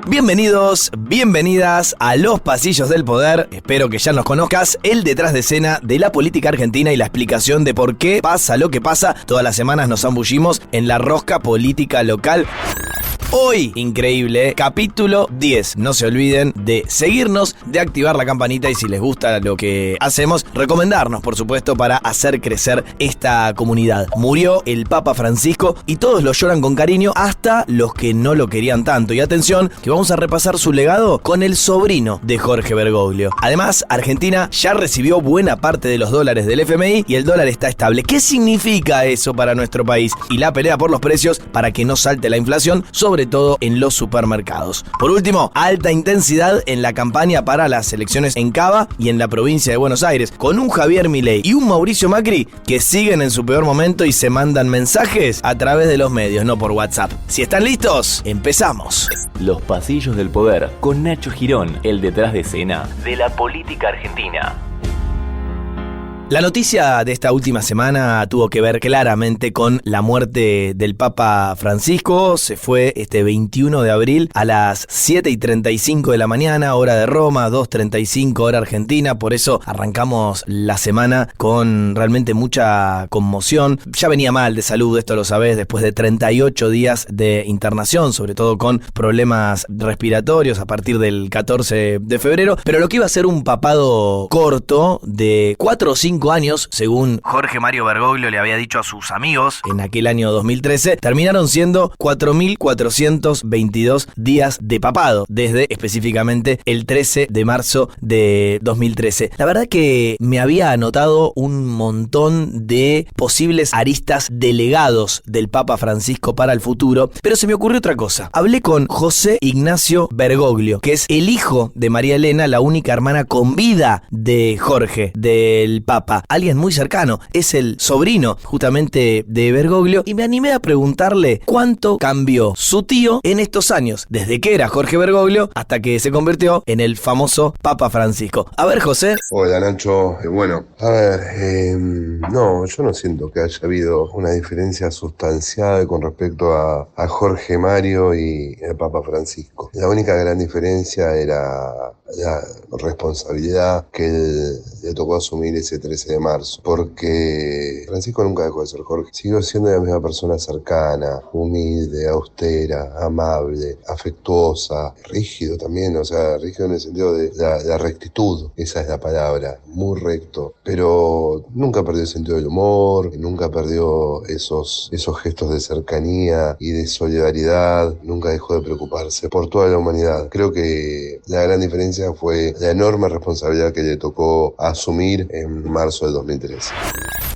Bienvenidos, bienvenidas a Los Pasillos del Poder. Espero que ya nos conozcas el detrás de escena de la política argentina y la explicación de por qué pasa lo que pasa. Todas las semanas nos zambullimos en la rosca política local. Hoy, increíble, capítulo 10. No se olviden de seguirnos, de activar la campanita y si les gusta lo que hacemos, recomendarnos, por supuesto, para hacer crecer esta comunidad. Murió el Papa Francisco y todos lo lloran con cariño, hasta los que no lo querían tanto. Y atención, que vamos a repasar su legado con el sobrino de Jorge Bergoglio. Además, Argentina ya recibió buena parte de los dólares del FMI y el dólar está estable. ¿Qué significa eso para nuestro país? Y la pelea por los precios para que no salte la inflación, sobre todo en los supermercados. Por último, alta intensidad en la campaña para las elecciones en Cava y en la provincia de Buenos Aires, con un Javier Milei y un Mauricio Macri que siguen en su peor momento y se mandan mensajes a través de los medios, no por WhatsApp. Si están listos, empezamos. Los Pasillos del Poder, con Nacho Girón, el detrás de escena de la política argentina. La noticia de esta última semana tuvo que ver claramente con la muerte del Papa Francisco. Se fue este 21 de abril a las 7:35 de la mañana, hora de Roma, 2:35 hora argentina. Por eso arrancamos la semana con realmente mucha conmoción. Ya venía mal de salud, esto lo sabés, después de 38 días de internación, sobre todo con problemas respiratorios a partir del 14 de febrero. Pero lo que iba a ser un papado corto de 4 o 5 años, según Jorge Mario Bergoglio le había dicho a sus amigos en aquel año 2013, terminaron siendo 4.422 días de papado, desde específicamente el 13 de marzo de 2013. La verdad que me había anotado un montón de posibles aristas de legados del Papa Francisco para el futuro, pero se me ocurrió otra cosa. Hablé con José Ignacio Bergoglio, que es el hijo de María Elena, la única hermana con vida de Jorge, del Papa. Alguien muy cercano, es el sobrino justamente de Bergoglio, y me animé a preguntarle cuánto cambió su tío en estos años, desde que era Jorge Bergoglio hasta que se convirtió en el famoso Papa Francisco. A ver, José. Hola, Nacho. Bueno, a ver, no, yo no siento que haya habido una diferencia sustancial con respecto a Jorge Mario y el Papa Francisco. La única gran diferencia era la responsabilidad que él le tocó asumir ese 13 de marzo, porque Francisco nunca dejó de ser Jorge. Siguió siendo la misma persona cercana, humilde, austera, amable, afectuosa, rígido también, o sea, rígido en el sentido de la rectitud, esa es la palabra, muy recto, pero nunca perdió el sentido del humor, nunca perdió esos gestos de cercanía y de solidaridad, nunca dejó de preocuparse por toda la humanidad. Creo que la gran diferencia fue la enorme responsabilidad que le tocó asumir en marzo del 2013.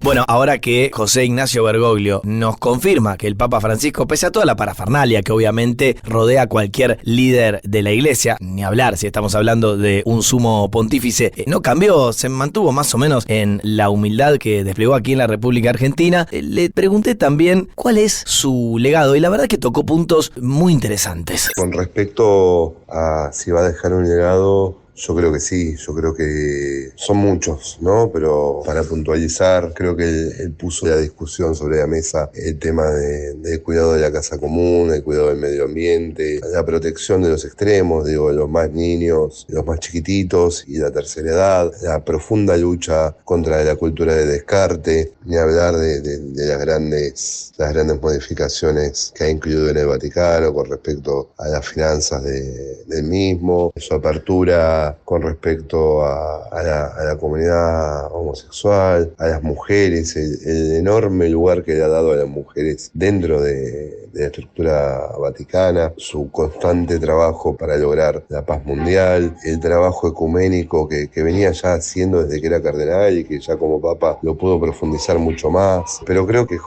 Bueno, ahora que José Ignacio Bergoglio nos confirma que el Papa Francisco, pese a toda la parafernalia que obviamente rodea a cualquier líder de la iglesia, ni hablar si estamos hablando de un sumo pontífice, no cambió, se mantuvo más o menos en la humildad que desplegó aquí en la República Argentina, le pregunté también cuál es su legado y la verdad que tocó puntos muy interesantes. Con respecto a si va a dejar un legado, yo creo que sí, yo creo que son muchos, ¿no? Pero para puntualizar, creo que él puso la discusión sobre la mesa el tema del cuidado de la casa común, el cuidado del medio ambiente, la protección de los extremos, digo, de los más niños, de los más chiquititos y la tercera edad, la profunda lucha contra la cultura de descarte, ni hablar de las grandes modificaciones que ha incluido en el Vaticano con respecto a las finanzas del mismo, su apertura con respecto a la comunidad homosexual, a las mujeres, el enorme lugar que le ha dado a las mujeres dentro de la estructura vaticana, su constante trabajo para lograr la paz mundial, el trabajo ecuménico que venía ya haciendo desde que era cardenal y que ya como papa lo pudo profundizar mucho más. Pero creo que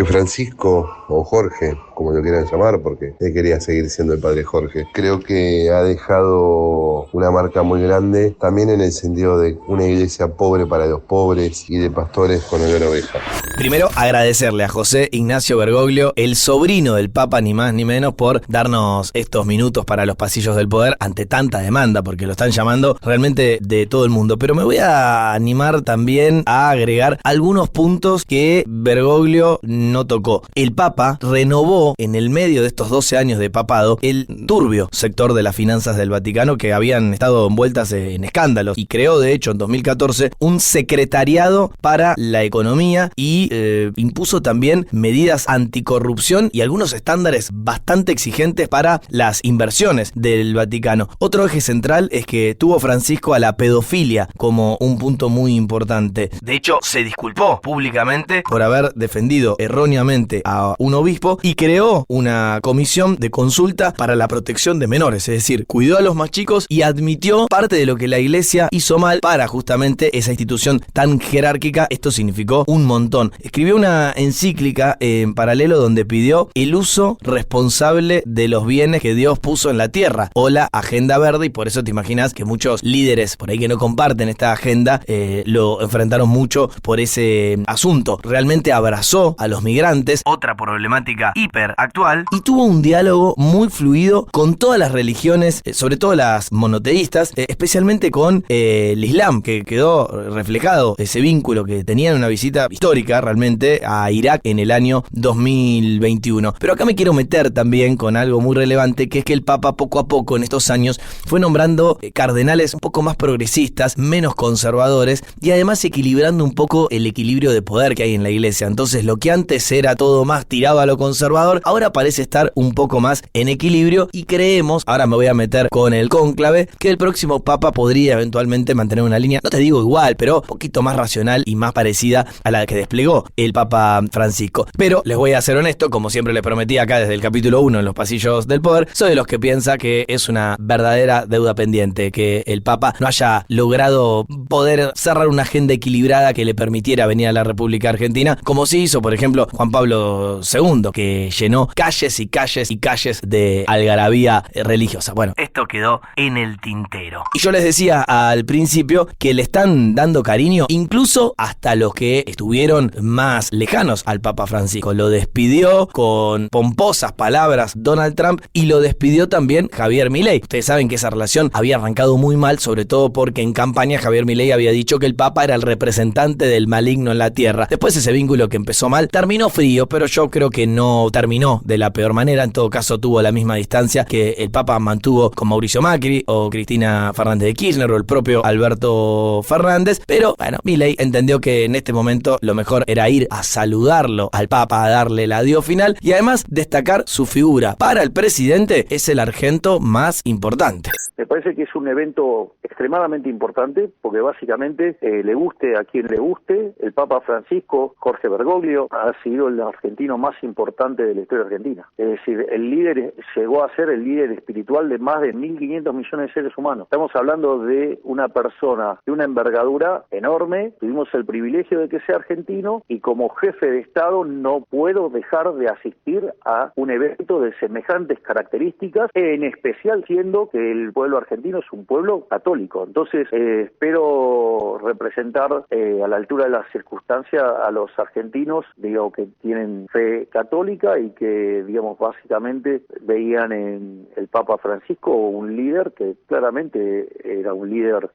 Francisco, o Jorge, como lo quieran llamar, porque él quería seguir siendo el padre Jorge, creo que ha dejado una marca muy grande, también en el sentido de una iglesia pobre para los pobres y de pastores con olor a oveja. Primero, agradecerle a José Ignacio Bergoglio, el sobrino divino del Papa, ni más ni menos, por darnos estos minutos para los pasillos del poder ante tanta demanda, porque lo están llamando realmente de todo el mundo. Pero me voy a animar también a agregar algunos puntos que Bergoglio no tocó. El Papa renovó en el medio de estos 12 años de papado el turbio sector de las finanzas del Vaticano, que habían estado envueltas en escándalos, y creó de hecho en 2014 un secretariado para la economía y impuso también medidas anticorrupción y algunos estándares bastante exigentes para las inversiones del Vaticano. Otro eje central es que tuvo Francisco a la pedofilia como un punto muy importante. De hecho, se disculpó públicamente por haber defendido erróneamente a un obispo y creó una comisión de consulta para la protección de menores, es decir, cuidó a los más chicos y admitió parte de lo que la iglesia hizo mal para justamente esa institución tan jerárquica. Esto significó un montón. Escribió una encíclica en paralelo donde pidió el uso responsable de los bienes que Dios puso en la tierra, o la agenda verde, y por eso te imaginas que muchos líderes por ahí que no comparten esta agenda lo enfrentaron mucho por ese asunto. Realmente abrazó a los migrantes, otra problemática hiper actual, y tuvo un diálogo muy fluido con todas las religiones, sobre todo las monoteístas, especialmente con el Islam, que quedó reflejado ese vínculo que tenían en una visita histórica realmente a Irak en el año 2021. Pero acá me quiero meter también con algo muy relevante, que es que el Papa poco a poco en estos años fue nombrando cardenales un poco más progresistas, menos conservadores, y además equilibrando un poco el equilibrio de poder que hay en la iglesia. Entonces lo que antes era todo más tirado a lo conservador, ahora parece estar un poco más en equilibrio, y creemos, ahora me voy a meter con el cónclave, que el próximo Papa podría eventualmente mantener una línea, no te digo igual, pero un poquito más racional y más parecida a la que desplegó el Papa Francisco. Pero les voy a ser honesto, como siempre les prometí acá desde el capítulo 1 en los pasillos del poder, soy de los que piensa que es una verdadera deuda pendiente que el Papa no haya logrado poder cerrar una agenda equilibrada que le permitiera venir a la República Argentina, como sí hizo, por ejemplo, Juan Pablo II, que llenó calles y calles y calles de algarabía religiosa. Bueno, esto quedó en el tintero. Y yo les decía al principio que le están dando cariño incluso hasta los que estuvieron más lejanos al Papa Francisco. Lo despidió con pomposas palabras Donald Trump y lo despidió también Javier Milei. Ustedes saben que esa relación había arrancado muy mal, sobre todo porque en campaña Javier Milei había dicho que el Papa era el representante del maligno en la tierra. Después ese vínculo que empezó mal terminó frío, pero yo creo que no terminó de la peor manera. En todo caso tuvo la misma distancia que el Papa mantuvo con Mauricio Macri o Cristina Fernández de Kirchner o el propio Alberto Fernández. Pero bueno, Milei entendió que en este momento lo mejor era ir a saludarlo al Papa, a darle el adiós final y además destacar su figura. Para el presidente es el argento más importante. Me parece que es un evento extremadamente importante porque básicamente le guste a quien le guste, el Papa Francisco, Jorge Bergoglio, ha sido el argentino más importante de la historia argentina. Es decir, el líder llegó a ser el líder espiritual de más de 1.500 millones de seres humanos. Estamos hablando de una persona de una envergadura enorme. Tuvimos el privilegio de que sea argentino y como jefe de Estado no puedo dejar de asistir a un evento de semejantes características, en especial siendo que el pueblo argentino es un pueblo católico. Entonces espero representar a la altura de las circunstancias a los argentinos, digo, que tienen fe católica y que, digamos, básicamente veían en el Papa Francisco un líder que claramente era un líder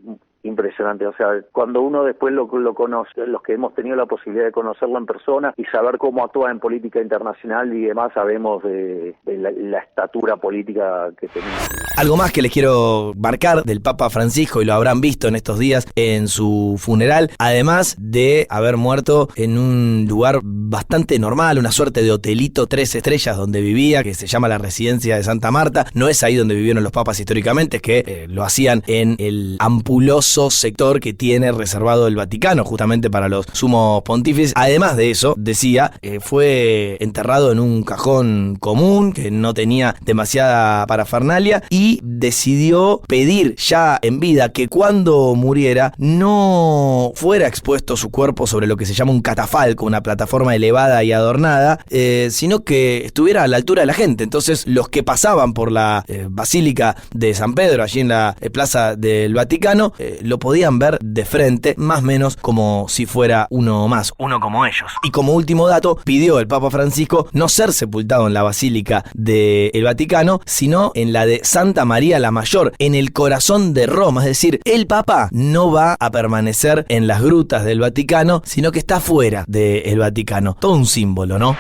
impresionante. O sea, cuando uno después lo conoce, los que hemos tenido la posibilidad de conocerlo en persona y saber cómo actúa en política internacional y demás, sabemos de la estatura política que tenía. Algo más que les quiero marcar del Papa Francisco, y lo habrán visto en estos días en su funeral, además de haber muerto en un lugar bastante normal, una suerte de hotelito 3 estrellas donde vivía, que se llama la Residencia de Santa Marta. No es ahí donde vivieron los papas históricamente, es que lo hacían en el ampuloso sector que tiene reservado el Vaticano justamente para los sumos pontífices. Además de eso, decía, fue enterrado en un cajón común que no tenía demasiada parafernalia, y decidió pedir ya en vida que cuando muriera no fuera expuesto su cuerpo sobre lo que se llama un catafalco, una plataforma elevada y adornada, sino que estuviera a la altura de la gente. Entonces los que pasaban por la Basílica de San Pedro, allí en la plaza del Vaticano, lo podían ver de frente, más o menos como si fuera uno más, uno como ellos. Y como último dato, pidió el Papa Francisco no ser sepultado en la Basílica del Vaticano, sino en la de Santa María la Mayor, en el corazón de Roma. Es decir, el Papa no va a permanecer en las grutas del Vaticano, sino que está fuera del Vaticano. Todo un símbolo, ¿no?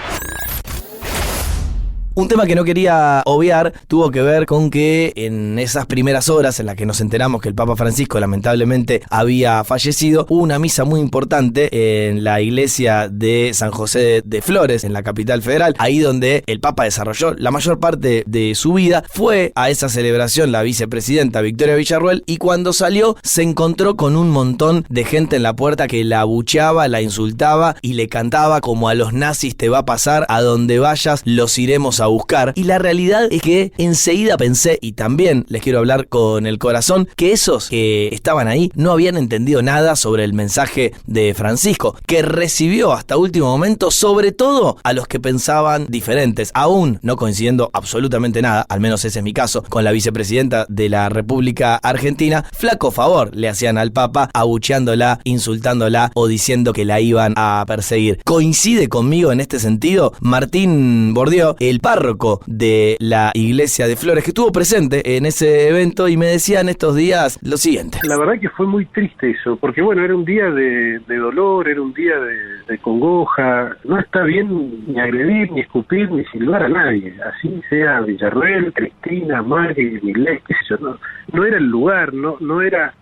Un tema que no quería obviar tuvo que ver con que en esas primeras horas en las que nos enteramos que el Papa Francisco lamentablemente había fallecido, hubo una misa muy importante en la iglesia de San José de Flores, en la capital federal, ahí donde el Papa desarrolló la mayor parte de su vida. Fue a esa celebración la vicepresidenta Victoria Villarruel y cuando salió se encontró con un montón de gente en la puerta que la abucheaba, la insultaba y le cantaba como a los nazis te va a pasar, a donde vayas los iremos a buscar. Y la realidad es que enseguida pensé, y también les quiero hablar con el corazón, que esos que estaban ahí no habían entendido nada sobre el mensaje de Francisco, que recibió hasta último momento, sobre todo a los que pensaban diferentes, aún no coincidiendo absolutamente nada, al menos ese es mi caso, con la vicepresidenta de la República Argentina. Flaco favor le hacían al Papa, abucheándola, insultándola o diciendo que la iban a perseguir. Coincide conmigo en este sentido Martín Bourdieu, el párroco de la iglesia de Flores, que estuvo presente en ese evento y me decía en estos días lo siguiente. La verdad que fue muy triste eso, porque bueno, era un día de dolor, era un día de congoja. No está bien ni agredir, ni escupir, ni silbar a nadie, así sea Villarruel, Cristina, Magri, Milei, qué sé yo, no era el lugar, no era,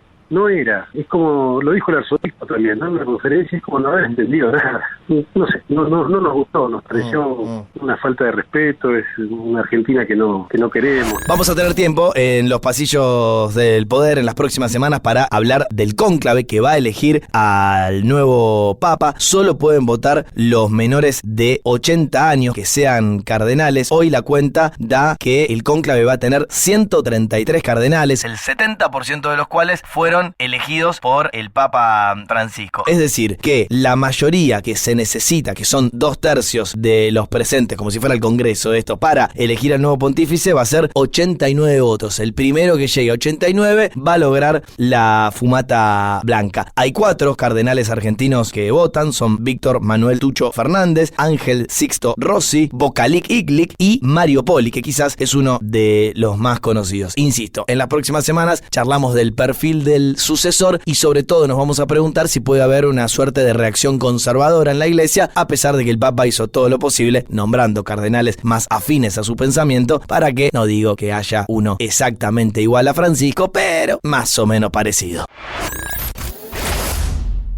es como lo dijo el arzobispo también, ¿no? En la conferencia es como no haber entendido nada. No sé, no nos gustó, nos pareció una falta de respeto, es una Argentina que no queremos. Vamos a tener tiempo en los pasillos del poder en las próximas semanas para hablar del cónclave que va a elegir al nuevo Papa. Solo pueden votar los menores de 80 años que sean cardenales. Hoy la cuenta da que el cónclave va a tener 133 cardenales, el 70% de los cuales fueron elegidos por el Papa Francisco. Es decir, que la mayoría que se necesita, que son 2/3 de los presentes, como si fuera el Congreso esto, para elegir al nuevo pontífice, va a ser 89 votos. El primero que llegue a 89 va a lograr la fumata blanca. Hay 4 cardenales argentinos que votan, son Víctor Manuel Tucho Fernández, Ángel Sixto Rossi, Bocalic Iglic y Mario Poli, que quizás es uno de los más conocidos. Insisto, en las próximas semanas charlamos del perfil del sucesor y sobre todo nos vamos a preguntar si puede haber una suerte de reacción conservadora en la iglesia, a pesar de que el Papa hizo todo lo posible nombrando cardenales más afines a su pensamiento para que, no digo que haya uno exactamente igual a Francisco, pero más o menos parecido.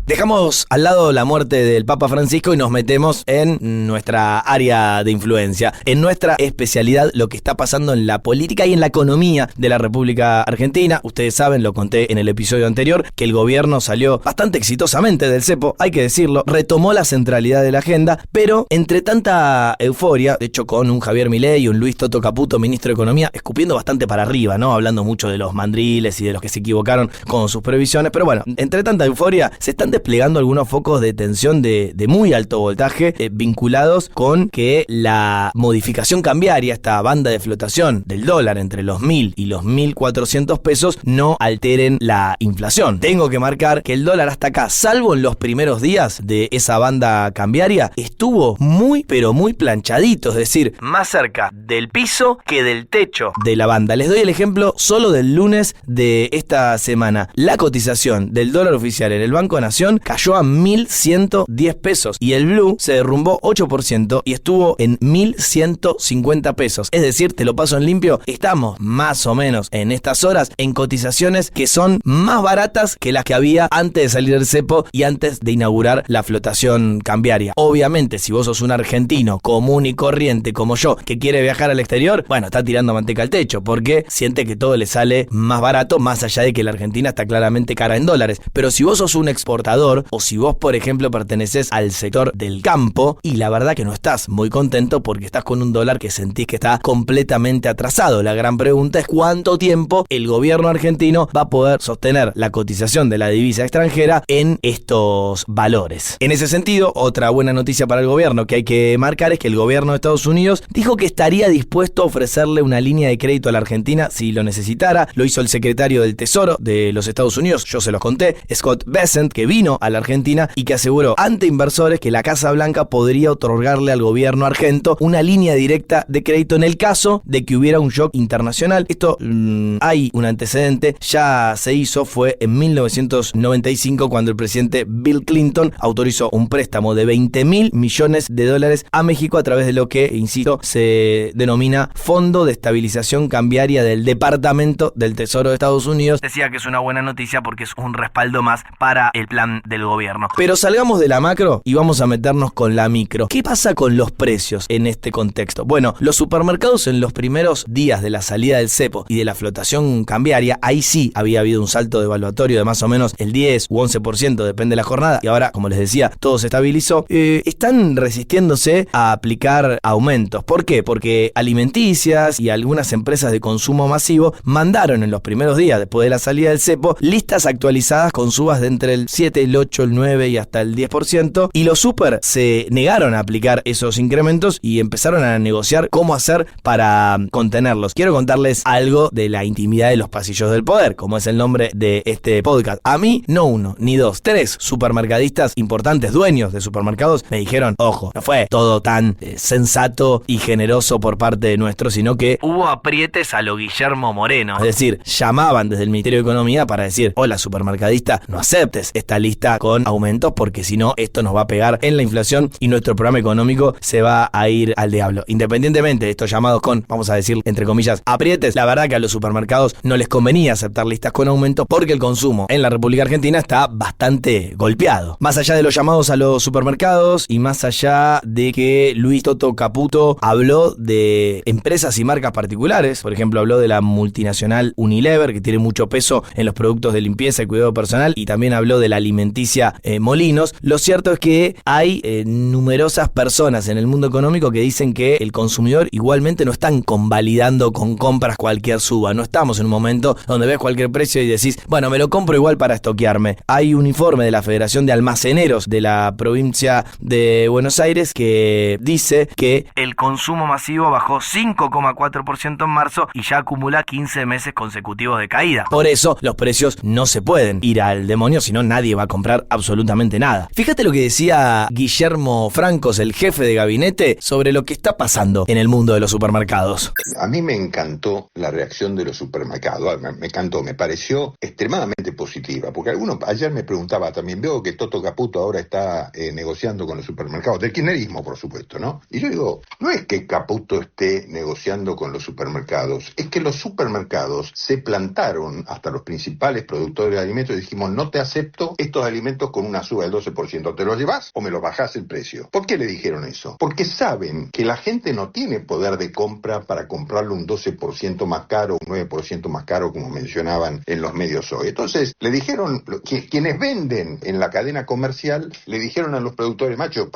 Dejamos al lado la muerte del Papa Francisco y nos metemos en nuestra área de influencia, en nuestra especialidad, lo que está pasando en la política y en la economía de la República Argentina. Ustedes saben, lo conté en el episodio anterior, que el gobierno salió bastante exitosamente del cepo, hay que decirlo, retomó la centralidad de la agenda, pero entre tanta euforia, de hecho con un Javier Milei y un Luis Toto Caputo, ministro de Economía, escupiendo bastante para arriba, ¿no? Hablando mucho de los mandriles y de los que se equivocaron con sus previsiones, pero bueno, entre tanta euforia se están desplegando algunos focos de tensión de muy alto voltaje vinculados con que la modificación cambiaria, esta banda de flotación del dólar entre los 1.000 y los 1.400 pesos, no alteren la inflación. Tengo que marcar que el dólar hasta acá, salvo en los primeros días de esa banda cambiaria, estuvo muy pero muy planchadito, es decir, más cerca del piso que del techo de la banda. Les doy el ejemplo solo del lunes de esta semana. La cotización del dólar oficial en el Banco Nación cayó a 1.110 pesos y el blue se derrumbó 8% y estuvo en 1.150 pesos. Es decir, te lo paso en limpio, estamos más o menos en estas horas en cotizaciones que son más baratas que las que había antes de salir del cepo y antes de inaugurar la flotación cambiaria. Obviamente, si vos sos un argentino común y corriente como yo, que quiere viajar al exterior, bueno, está tirando manteca al techo porque siente que todo le sale más barato, más allá de que la Argentina está claramente cara en dólares. Pero si vos sos un exportador contador, o si vos, por ejemplo, perteneces al sector del campo y la verdad que no estás muy contento porque estás con un dólar que sentís que está completamente atrasado. La gran pregunta es cuánto tiempo el gobierno argentino va a poder sostener la cotización de la divisa extranjera en estos valores. En ese sentido, otra buena noticia para el gobierno que hay que marcar es que el gobierno de Estados Unidos dijo que estaría dispuesto a ofrecerle una línea de crédito a la Argentina si lo necesitara. Lo hizo el secretario del Tesoro de los Estados Unidos, yo se los conté, Scott Bessent, que vino a la Argentina y que aseguró ante inversores que la Casa Blanca podría otorgarle al gobierno argento una línea directa de crédito en el caso de que hubiera un shock internacional. Esto hay un antecedente, ya se hizo, fue en 1995 cuando el presidente Bill Clinton autorizó un préstamo de $20.000 millones a México a través de lo que, insisto, se denomina Fondo de Estabilización Cambiaria del Departamento del Tesoro de Estados Unidos. Decía que es una buena noticia porque es un respaldo más para el plan del gobierno. Pero salgamos de la macro y vamos a meternos con la micro. ¿Qué pasa con los precios en este contexto? Bueno, los supermercados en los primeros días de la salida del cepo y de la flotación cambiaria, ahí sí había habido un salto devaluatorio de más o menos el 10 u 11%, depende de la jornada, y ahora, como les decía, todo se estabilizó. Están resistiéndose a aplicar aumentos. ¿Por qué? Porque alimenticias y algunas empresas de consumo masivo mandaron en los primeros días después de la salida del cepo listas actualizadas con subas de entre el 7, el 8, el 9 y hasta el 10%, y los super se negaron a aplicar esos incrementos y empezaron a negociar cómo hacer para contenerlos. Quiero contarles algo de la intimidad de los pasillos del poder, como es el nombre de este podcast. A mí, no uno, ni dos, tres supermercadistas importantes, dueños de supermercados, me dijeron, ojo, no fue todo tan sensato y generoso por parte de nuestro, sino que hubo aprietes a lo Guillermo Moreno. Es decir, llamaban desde el Ministerio de Economía para decir, hola supermercadista, no aceptes esta lista con aumentos porque si no, esto nos va a pegar en la inflación y nuestro programa económico se va a ir al diablo. Independientemente de estos llamados con, vamos a decir, entre comillas, aprietes, la verdad que a los supermercados no les convenía aceptar listas con aumentos porque el consumo en la República Argentina está bastante golpeado. Más allá de los llamados a los supermercados y más allá de que Luis Toto Caputo habló de empresas y marcas particulares, por ejemplo, habló de la multinacional Unilever, que tiene mucho peso en los productos de limpieza y cuidado personal, y también habló de la alimenticia Molinos. Lo cierto es que hay numerosas personas en el mundo económico que dicen que el consumidor igualmente no están convalidando con compras cualquier suba. No estamos en un momento donde ves cualquier precio y decís, bueno, me lo compro igual para estoquearme. Hay un informe de la Federación de Almaceneros de la provincia de Buenos Aires que dice que el consumo masivo bajó 5,4% en marzo y ya acumula 15 meses consecutivos de caída. Por eso los precios no se pueden ir al demonio, si no nadie va a comprar absolutamente nada. Fíjate lo que decía Guillermo Francos, el jefe de gabinete, sobre lo que está pasando en el mundo de los supermercados. A mí me encantó la reacción de los supermercados, me pareció extremadamente positiva, porque ayer me preguntaba también, veo que Toto Caputo ahora está negociando con los supermercados, del kirchnerismo por supuesto, ¿no? Y yo digo, no es que Caputo esté negociando con los supermercados, es que los supermercados se plantaron hasta los principales productores de alimentos y dijimos, no te acepto estos alimentos con una suba del 12%, ¿te los llevas o me los bajás el precio? ¿Por qué le dijeron eso? Porque saben que la gente no tiene poder de compra para comprarlo un 12% más caro, un 9% más caro, como mencionaban en los medios hoy. Entonces, le dijeron, quienes venden en la cadena comercial, le dijeron a los productores, macho,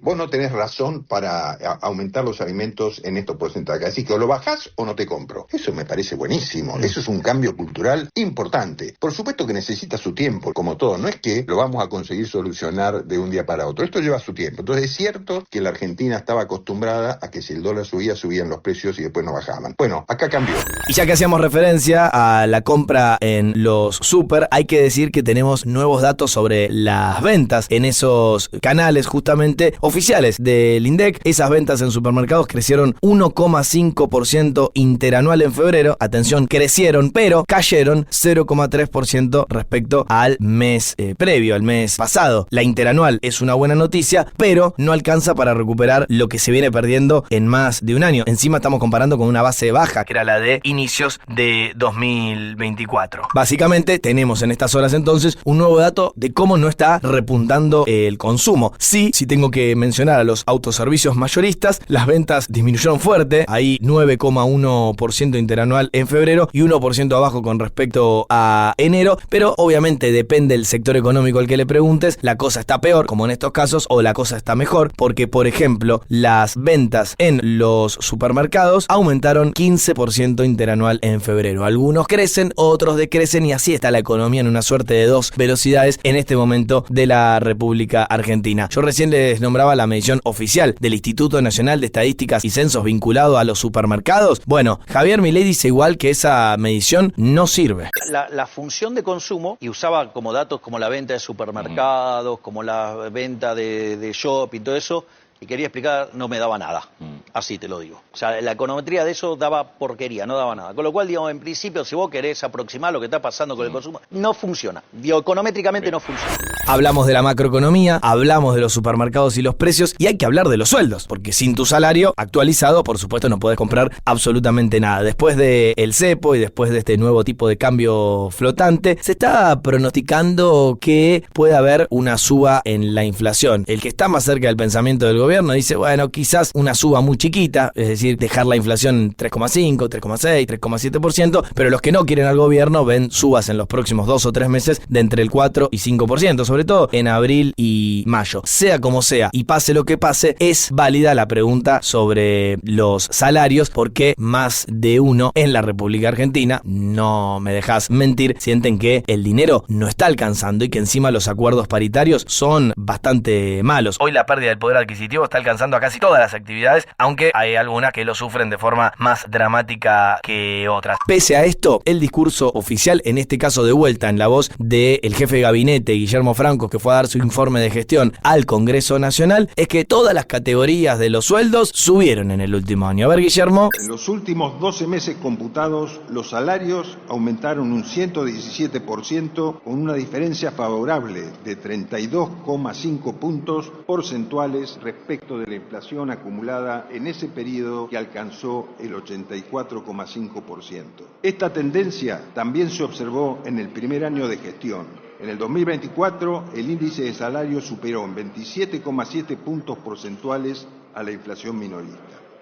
vos no tenés razón para aumentar los alimentos en estos porcentajes, así que o lo bajás o no te compro. Eso me parece buenísimo, eso es un cambio cultural importante. Por supuesto que necesita su tiempo, como todo, no es que lo vamos a conseguir solucionar de un día para otro, esto lleva su tiempo. Entonces es cierto que la Argentina estaba acostumbrada a que si el dólar subían los precios y después no bajaban. Bueno, acá cambió. Y ya que hacíamos referencia a la compra en los super, hay que decir que tenemos nuevos datos sobre las ventas en esos canales justamente oficiales del INDEC. Esas ventas en supermercados crecieron 1,5% interanual en febrero. Atención, crecieron, pero cayeron 0,3% respecto al mes previo, al mes pasado. La interanual es una buena noticia, pero no alcanza para recuperar lo que se viene perdiendo en más de un año. Encima estamos comparando con una base baja, que era la de inicios de 2024. Básicamente tenemos en estas horas entonces un nuevo dato de cómo no está repuntando el consumo. Sí tengo que mencionar a los autoservicios mayoristas. Las ventas disminuyeron fuerte, ahí 9,1% interanual en febrero y 1% abajo con respecto a enero, pero obviamente depende del sector sector económico al que le preguntes, la cosa está peor, como en estos casos, o la cosa está mejor, porque, por ejemplo, las ventas en los supermercados aumentaron 15% interanual en febrero. Algunos crecen, otros decrecen, y así está la economía en una suerte de dos velocidades en este momento de la República Argentina. Yo recién les nombraba la medición oficial del Instituto Nacional de Estadísticas y Censos vinculado a los supermercados. Bueno, Javier Milei dice igual que esa medición no sirve. La función de consumo, y usaba como datos como la venta de supermercados, como la venta de shopping, todo eso, y quería explicar, no me daba nada. Así te lo digo. O sea, la econometría de eso daba porquería, no daba nada. Con lo cual, digamos, en principio, si vos querés aproximar lo que está pasando con el consumo, no funciona. Digo, econométricamente no funciona. Hablamos de la macroeconomía, hablamos de los supermercados y los precios, y hay que hablar de los sueldos, porque sin tu salario actualizado, por supuesto, no podés comprar absolutamente nada. Después del cepo y después de este nuevo tipo de cambio flotante, se está pronosticando que puede haber una suba en la inflación. El que está más cerca del pensamiento del gobierno dice, bueno, quizás una suba muy chiquita, es decir, dejar la inflación en 3,5, 3,6, 3,7%, pero los que no quieren al gobierno ven subas en los próximos 2 o 3 meses de entre el 4 y 5%, sobre todo en abril y mayo. Sea como sea y pase lo que pase, es válida la pregunta sobre los salarios, porque más de uno en la República Argentina, no me dejas mentir, sienten que el dinero no está alcanzando y que encima los acuerdos paritarios son bastante malos. Hoy la pérdida del poder adquisitivo está alcanzando a casi todas las actividades, aunque hay algunas que lo sufren de forma más dramática que otras. Pese a esto, el discurso oficial, en este caso de vuelta en la voz del jefe de gabinete, Guillermo Franco, que fue a dar su informe de gestión al Congreso Nacional, es que todas las categorías de los sueldos subieron en el último año. A ver, Guillermo. En los últimos 12 meses computados, los salarios aumentaron un 117%, con una diferencia favorable de 32,5 puntos porcentuales respecto de la inflación acumulada en ese periodo, que alcanzó el 84,5%. Esta tendencia también se observó en el primer año de gestión. En el 2024, el índice de salario superó en 27,7 puntos porcentuales a la inflación minorista.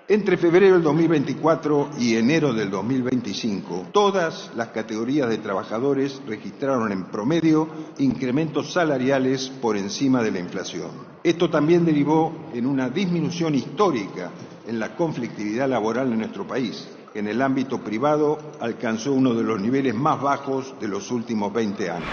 Entre febrero del 2024 y enero del 2025, todas las categorías de trabajadores registraron en promedio incrementos salariales por encima de la inflación. Esto también derivó en una disminución histórica en la conflictividad laboral en nuestro país, que en el ámbito privado alcanzó uno de los niveles más bajos de los últimos 20 años.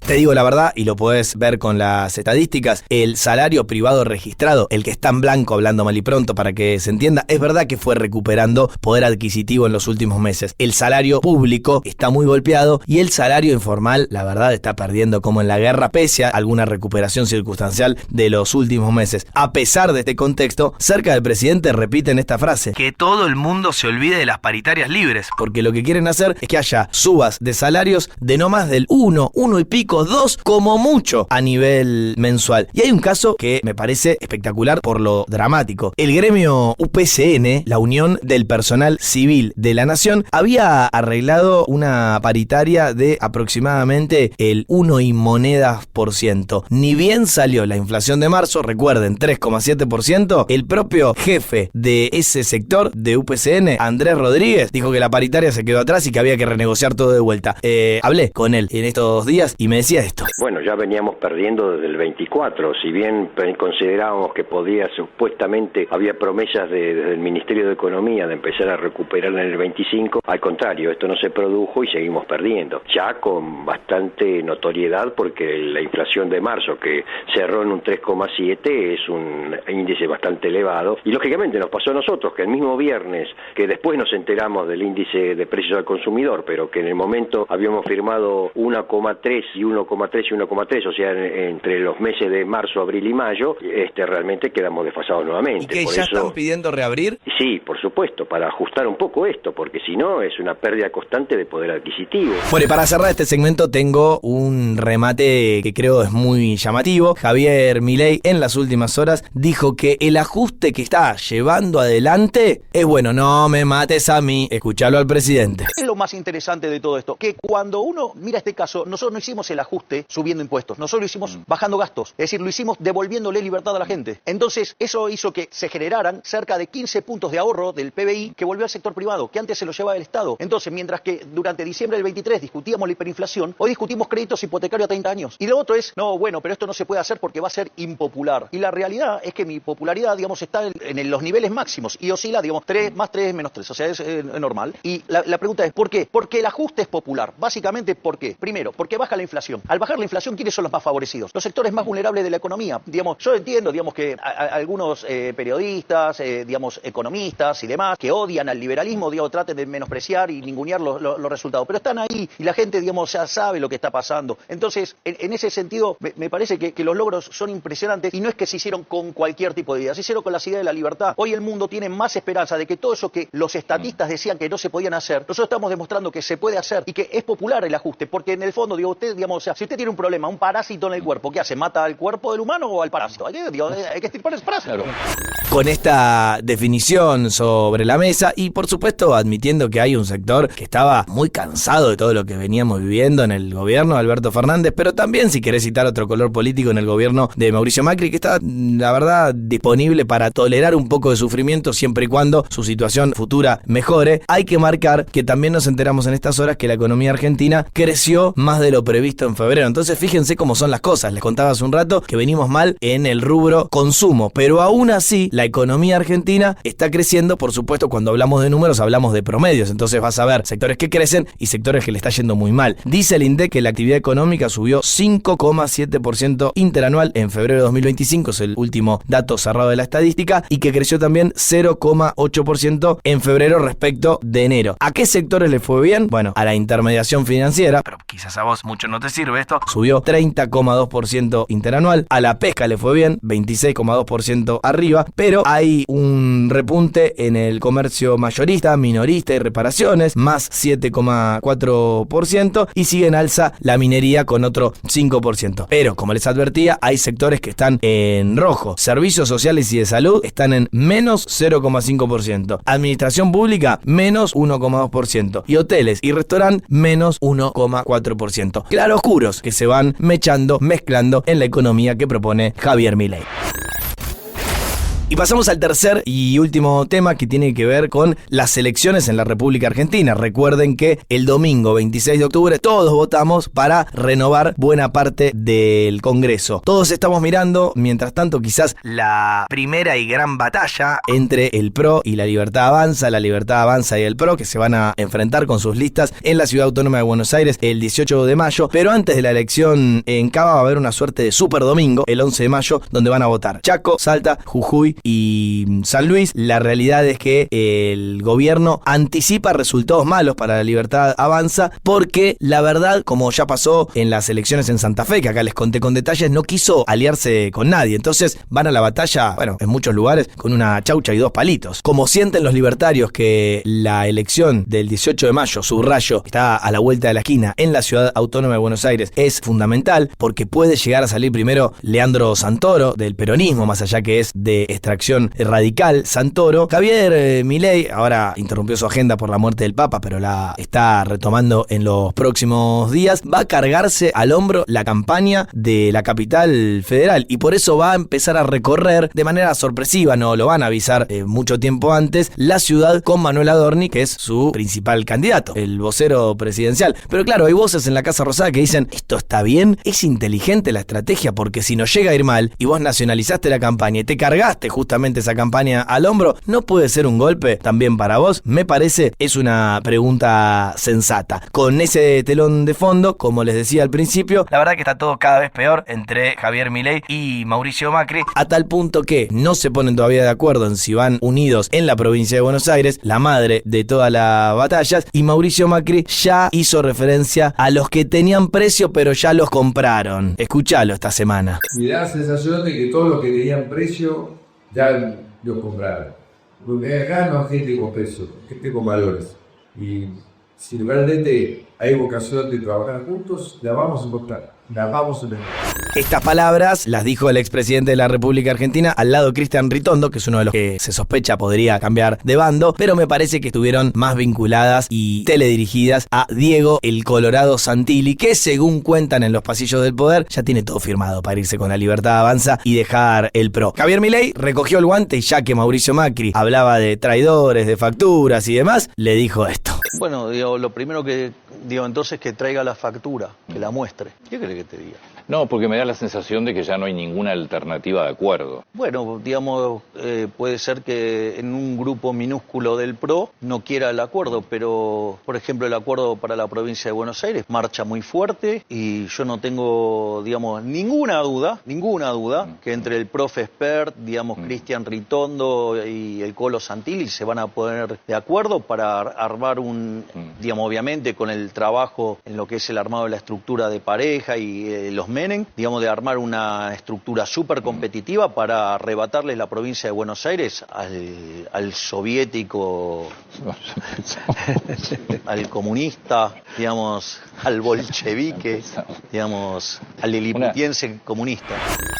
Te digo la verdad, y lo podés ver con las estadísticas, el salario privado registrado, el que está en blanco, hablando mal y pronto para que se entienda, es verdad que fue recuperando poder adquisitivo en los últimos meses. El salario público está muy golpeado y el salario informal, la verdad, está perdiendo como en la guerra, pese a alguna recuperación circunstancial de los últimos meses. A pesar de este contexto, cerca del presidente repiten esta frase: que todo el mundo se olvide de las paritarias libres, porque lo que quieren hacer es que haya subas de salarios de no más del 1 y pico, 2 como mucho a nivel mensual. Y hay un caso que me parece espectacular por lo dramático. El gremio UPCN, la Unión del Personal Civil de la Nación, había arreglado una paritaria de aproximadamente el 1 y monedas %. Ni bien salió la inflación de marzo, recuerden, 3,7%, el propio jefe de ese sector de UPCN, Andrés Rodríguez, dijo que la paritaria se quedó atrás y que había que renegociar todo de vuelta. Hablé con él en estos días y me decía esto. Bueno, ya veníamos perdiendo desde el 24, si bien considerábamos que supuestamente había promesas desde el Ministerio de Economía de empezar a recuperar en el 25, al contrario, esto no se produjo y seguimos perdiendo, ya con bastante notoriedad, porque la inflación de marzo, que cerró en un 3,7, es un índice bastante elevado, y lógicamente nos pasó a nosotros que el mismo viernes, que después nos enteramos del índice de precios al consumidor, pero que en el momento habíamos firmado 1,3 y 1,3, o sea, entre los meses de marzo, abril y mayo, realmente quedamos desfasados nuevamente. ¿Y que por ya eso están pidiendo reabrir? Sí, por supuesto, para ajustar un poco esto, porque si no es una pérdida constante de poder adquisitivo. Bueno, y para cerrar este segmento tengo un remate que creo es muy llamativo. Javier Milei en las últimas horas dijo que el ajuste que está llevando adelante es bueno. No me mates a mí, escuchalo al presidente. Es lo más interesante de todo esto, que cuando uno mira este caso, nosotros no hicimos el el ajuste subiendo impuestos. Nosotros lo hicimos bajando gastos. Es decir, lo hicimos devolviéndole libertad a la gente. Entonces, eso hizo que se generaran cerca de 15 puntos de ahorro del PBI que volvió al sector privado, que antes se lo llevaba el Estado. Entonces, mientras que durante diciembre del 23 discutíamos la hiperinflación, hoy discutimos créditos hipotecarios a 30 años. Y lo otro es, no, bueno, pero esto no se puede hacer porque va a ser impopular. Y la realidad es que mi popularidad, digamos, está en los niveles máximos y oscila, digamos, 3 más 3 menos 3. O sea, es normal. Y la pregunta es, ¿por qué? Porque el ajuste es popular. Básicamente, ¿por qué? Primero, porque baja la inflación. Al bajar la inflación, ¿quiénes son los más favorecidos? Los sectores más vulnerables de la economía. Digamos, yo entiendo, digamos, que algunos periodistas, digamos, economistas y demás, que odian al liberalismo, digamos, traten de menospreciar y ningunear los resultados. Pero están ahí y la gente, digamos, ya sabe lo que está pasando. Entonces, en ese sentido, me parece que los logros son impresionantes y no es que se hicieron con cualquier tipo de ideas, se hicieron con las ideas de la libertad. Hoy el mundo tiene más esperanza de que todo eso que los estatistas decían que no se podían hacer, nosotros estamos demostrando que se puede hacer y que es popular el ajuste, porque en el fondo, digo, usted, digamos, o sea, si usted tiene un problema, un parásito en el cuerpo, ¿qué hace? ¿Mata al cuerpo del humano o al parásito? Hay que extirpar ese parásito. Claro. Con esta definición sobre la mesa y por supuesto admitiendo que hay un sector que estaba muy cansado de todo lo que veníamos viviendo en el gobierno de Alberto Fernández, pero también, si querés citar otro color político, en el gobierno de Mauricio Macri, que está, la verdad, disponible para tolerar un poco de sufrimiento siempre y cuando su situación futura mejore. Hay que marcar que también nos enteramos en estas horas que la economía argentina creció más de lo previsto en febrero. Entonces fíjense cómo son las cosas. Les contaba hace un rato que venimos mal en el rubro consumo, pero aún así la economía argentina está creciendo. Por supuesto, cuando hablamos de números hablamos de promedios, entonces vas a ver sectores que crecen y sectores que le está yendo muy mal. Dice el INDEC que la actividad económica subió 5,7% interanual en febrero de 2025, es el último dato cerrado de la estadística, y que creció también 0,8% en febrero respecto de enero. ¿A qué sectores le fue bien? Bueno, a la intermediación financiera, pero quizás a vos mucho no te sirve esto, subió 30,2% interanual. A la pesca le fue bien, 26,2% arriba, pero hay un repunte en el comercio mayorista, minorista y reparaciones, más 7,4%, y sigue en alza la minería con otro 5%. Pero, como les advertía, hay sectores que están en rojo. Servicios sociales y de salud están en menos 0,5%. Administración pública, menos 1,2%. Y hoteles y restaurantes, menos 1,4%. Claroscuros que se van mezclando en la economía que propone Javier Milei. Y pasamos al tercer y último tema, que tiene que ver con las elecciones en la República Argentina. Recuerden que el domingo 26 de octubre todos votamos para renovar buena parte del Congreso. Todos estamos mirando, mientras tanto, quizás la primera y gran batalla entre el PRO y la Libertad Avanza y el PRO, que se van a enfrentar con sus listas en la Ciudad Autónoma de Buenos Aires el 18 de mayo. Pero antes de la elección en Cava va a haber una suerte de super domingo, el 11 de mayo, donde van a votar Chaco, Salta, Jujuy y San Luis. La realidad es que el gobierno anticipa resultados malos para la Libertad Avanza, porque la verdad, como ya pasó en las elecciones en Santa Fe, que acá les conté con detalles, no quiso aliarse con nadie. Entonces van a la batalla, bueno, en muchos lugares con una chaucha y 2 palitos. Como sienten los libertarios que la elección del 18 de mayo, subrayo, está a la vuelta de la esquina en la Ciudad Autónoma de Buenos Aires, es fundamental, porque puede llegar a salir primero Leandro Santoro, del peronismo, más allá que es de extracción radical, Santoro. Javier Milei ahora interrumpió su agenda por la muerte del Papa, pero la está retomando en los próximos días. Va a cargarse al hombro la campaña de la capital federal, y por eso va a empezar a recorrer de manera sorpresiva, no lo van a avisar mucho tiempo antes, la ciudad con Manuel Adorni, que es su principal candidato, el vocero presidencial. Pero claro, hay voces en la Casa Rosada que dicen, esto está bien, es inteligente la estrategia, porque si nos llega a ir mal y vos nacionalizaste la campaña y te cargaste justamente esa campaña al hombro, ¿no puede ser un golpe también para vos? Me parece, es una pregunta sensata. Con ese telón de fondo, como les decía al principio, la verdad que está todo cada vez peor entre Javier Milei y Mauricio Macri, a tal punto que no se ponen todavía de acuerdo en si van unidos en la provincia de Buenos Aires, la madre de todas las batallas, y Mauricio Macri ya hizo referencia a los que tenían precio pero ya los compraron. Escuchalo esta semana. Me da la sensación de que todos los que tenían precio ya los compraron. Porque acá no hay gente con peso, gente con valores. Y si realmente hay vocación de trabajar juntos, la vamos a encontrar, la vamos a tener. Estas palabras las dijo el expresidente de la República Argentina al lado de Cristian Ritondo, que es uno de los que se sospecha podría cambiar de bando, pero me parece que estuvieron más vinculadas y teledirigidas a Diego el Colorado Santilli, que según cuentan en los pasillos del poder, ya tiene todo firmado para irse con La Libertad Avanza y dejar el PRO. Javier Milei recogió el guante y ya que Mauricio Macri hablaba de traidores, de facturas y demás, le dijo esto. Bueno, digo, lo primero que digo entonces que traiga la factura, que la muestre. ¿Qué crees que te diga? No, porque me da la sensación de que ya no hay ninguna alternativa de acuerdo. Bueno, digamos, puede ser que en un grupo minúsculo del PRO no quiera el acuerdo, pero, por ejemplo, el acuerdo para la provincia de Buenos Aires marcha muy fuerte y yo no tengo, digamos, ninguna duda que entre el profe Espert, digamos, Cristian Ritondo y el Colo Santilli se van a poner de acuerdo para armar digamos, obviamente con el trabajo en lo que es el armado de la estructura de pareja y los Menem, digamos, de armar una estructura súper competitiva para arrebatarle la provincia de Buenos Aires al soviético, al comunista, digamos, al bolchevique, digamos, al liliputiense comunista.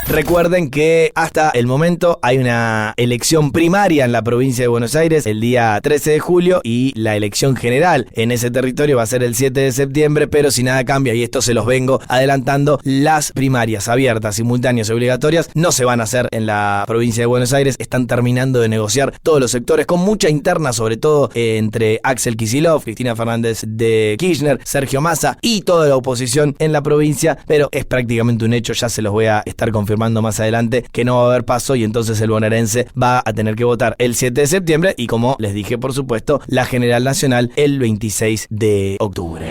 Recuerden que hasta el momento hay una elección primaria en la provincia de Buenos Aires el día 13 de julio y la elección general en ese territorio va a ser el 7 de septiembre, pero si nada cambia, y esto se los vengo adelantando, las primarias abiertas, simultáneas y obligatorias no se van a hacer en la provincia de Buenos Aires. Están terminando de negociar todos los sectores con mucha interna, sobre todo entre Axel Kicillof, Cristina Fernández de Kirchner, Sergio Massa y toda la oposición en la provincia, pero es prácticamente un hecho, ya se los voy a estar confirmando más adelante, que no va a haber paso y entonces el bonaerense va a tener que votar el 7 de septiembre y, como les dije, por supuesto, la general nacional el 26 de octubre.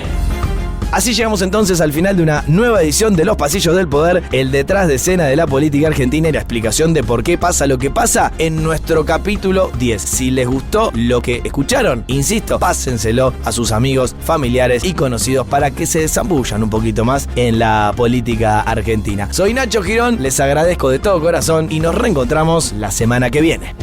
Así llegamos entonces al final de una nueva edición de Los Pasillos del Poder, el detrás de escena de la política argentina y la explicación de por qué pasa lo que pasa en nuestro capítulo 10. Si les gustó lo que escucharon, insisto, pásenselo a sus amigos, familiares y conocidos para que se zambullan un poquito más en la política argentina. Soy Nacho Girón, les agradezco de todo corazón y nos reencontramos la semana que viene.